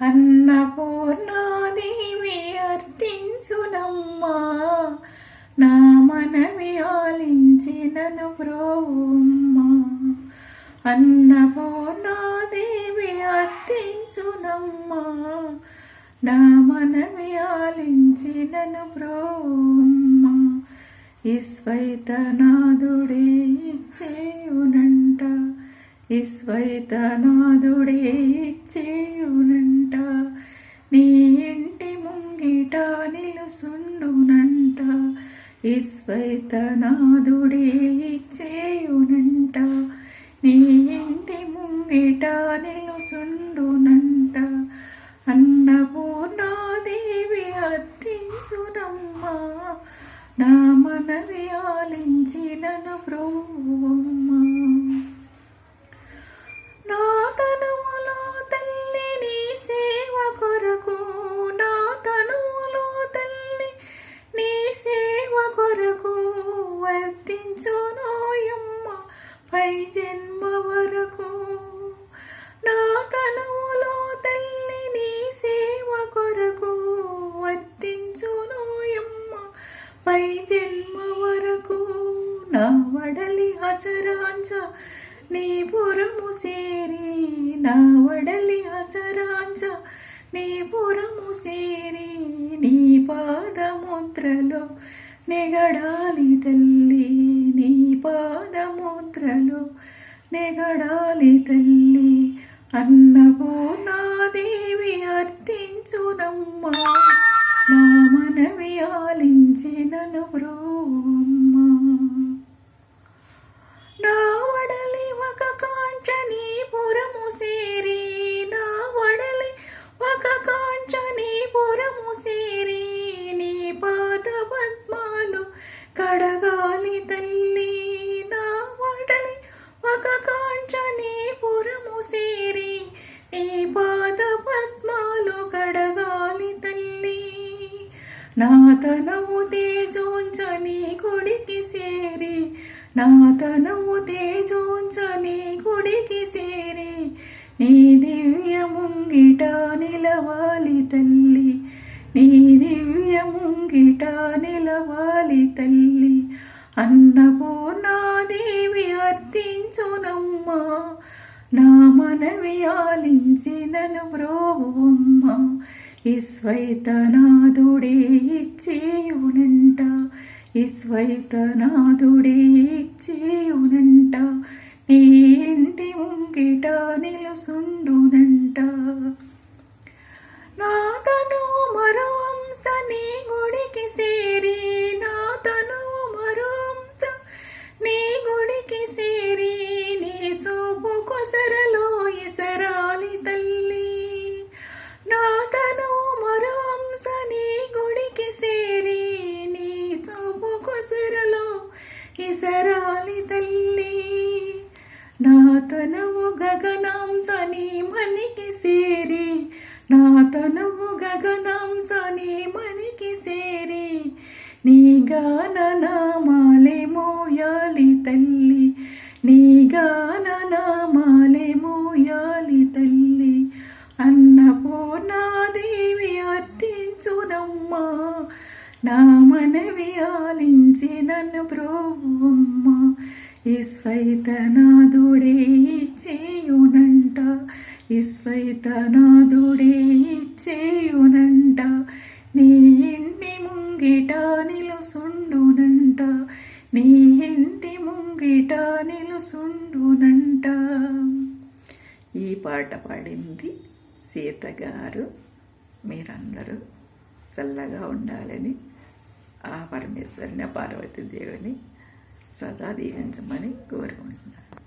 అన్నపూర్ణాదేవి అర్థించునమ్మా, నా మనవి ఆలించి నన్ను బ్రోవుమ్మా. అన్నపూర్ణాదేవి అర్థించునమ్మా, నా మనవి ఆలించి నన్ను బ్రోవుమ్మా. ఈశ్వైతనాథుడే ఇచ్చేయునంట, ఈశ్వైతనాథుడే ఇచ్చేయునంట, నీ ఇంటి ముంగిట నిలుసుండునంట. ఈశ్వైతనాథుడే ఇచ్చేయునంట, నీ ఇంటి ముంగిట నిలుసుండునంట. అన్నపూర్ణాదేవి అర్థించునమ్మా, నా మనవి ఆలించి నన్ను బ్రోవుమ్మా. నా తనువులో తల్లి నీ సేవ కొరకు, నా తనువులో తల్లి నీ సేవ కొరకు వర్తించునోయమ్మ పై జన్మ వరకు. నా తనువులో తల్లి నీ సేవ కొరకు వర్తించునోయమ్మ పై జన్మ వరకు. నా వడలి అచరాంచ నీ పురము సేరి, నా వడలి అచరాంచ నీ పురము సేరి, నీ పాదముద్రలో నెగడాలి తల్లి, నీ పాదముద్రలో నెగడాలి తల్లి. అన్నపూర్ణాదేవి అర్థించునమ్మా, నా మనవి ఆలించి నన్ను బ్రోవుమ్మా. నా వడలి ఒక కాంచ నీ పురము సేరి, నా వడలి ఒక కాంచ నీ పురము సేరి, నీ పాద పద్మాలు కడగాలి తల్లి. నా వడలి ఒక కాంచ నీ పురము సేరి, నీ పాద పద్మాలు కడగాలి తల్లి. నా తనవు తేజోంచ నీ గుడికి సేరి, నా తనవు తేజోంచ నీ గుడికి సేరి, నీ దివ్య ముంగిట నిలవాలి తల్లి, నీ దివ్య ముంగిట నిలవాలి తల్లి. అన్నపూర్ణాదేవి అర్థించునమ్మా, నా మనవి ఆలించి నన్ను బ్రోవుమ్మా. ఈశ్వైతనాథుడే ఇచ్చేయునంట, ఈశ్వైతనాథుడే ఇచ్చేయునంట, నీ ఇంటి ముంగిట నిలుసుండునంట. నా తనువు మరో అంశ నీ గుడికి సేరి, నా తనువు మరో అంశ నీ గుడికి సేరి, నీ సూపు కొసరలో ఇసరాలి తల్లి. నా తనువు మరో అంశ నీ గుడికి సేరి, నీ సూపు కొసరలో ఇసరాలి తల్లి. నా తనువు గగనాంశ నీ మణికి సేరి, నా తనువు గగనాంశ నీ మణికి సేరి, నీ గాన నామాలే మోయాలి తల్లి, నీ గాన నామాలే మోయాలి తల్లి. అన్నపూర్ణాదేవి అర్థించునమ్మా, నా మనవి ఆలించి నన్ను బ్రోవుమ్మా. ఈశ్వైతనాథుడే ఇచ్చేయునంట, ఈశ్వైతనాథుడే ఇచ్చేయునంట, నీ ఇంటి ముంగిట నిలుసుండునంట, నీ ఇంటి ముంగిట నిలుసుండునంట. ఈ పాట పాడింది సీత గారు. మీరందరూ చల్లగా ఉండాలని ఆ పరమేశ్వరిని, పార్వతీదేవిని సదా దీవించమని కోరుకుంటున్నాను.